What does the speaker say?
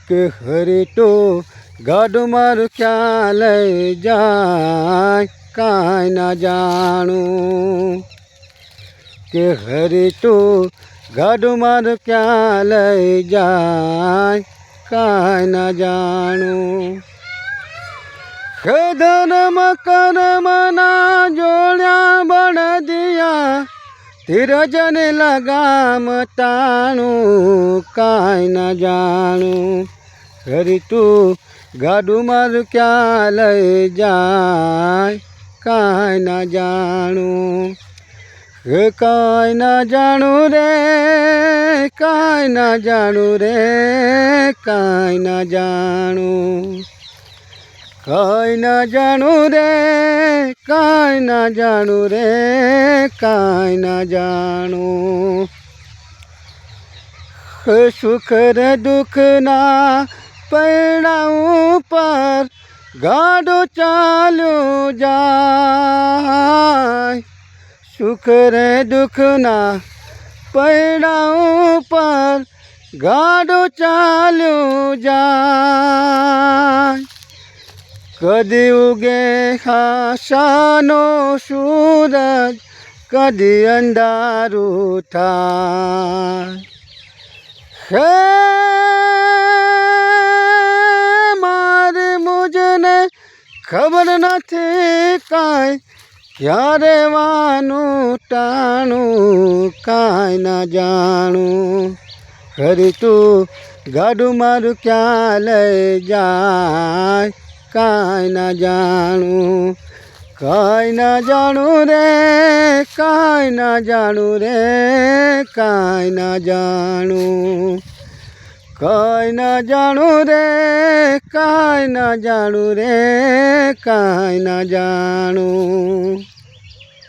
કે હરી તો ગાડું મારું ક્યાં લઈ જાય કાંઈ ના જાણું કે હરી તો ગાડું મારું ક્યાં લઈ જાય કાંઈ ના જાણું હે ધર્મ કર્મના જોડ્યા બળદિયા ધીરજને લગામ તાણું કાંઈ ના જાણું હરી તું ગાડું મારું ક્યાં લઈ જાય કાંઈ ના જાણું હે કાંઈ ના જાણું રે કાંઈ ના જાણું રે કાંઈ ના જાણું કાંઈ ના જાણું રે કાંઈ ના જાણું રે કાંઈ ના જાણું સુખ રે દુઃખના પૈડા ઉપર ગાડો ચાલ્યો જાય સુખ રે દુઃખના પૈડા ઉપર ગાડો ચાલ્યો જાય કદી ઉગે આશાનો સૂરજ કદી અંધારું થાય હે મારે મુજને ખબર નથી કાંઈ ક્યારે વાનું ટાણું કાંઈ ના જાણું હરી તું ગાડું મારું ક્યાં લઈ જાય કાંઈ ના જાણું કાંઈ ના જાણું રે કાંઈ ના જાણું રે કાંઈ ના જાણું કાંઈ ના જાણું રે કાંઈ ના જાણું રે કાંઈ ના જાણું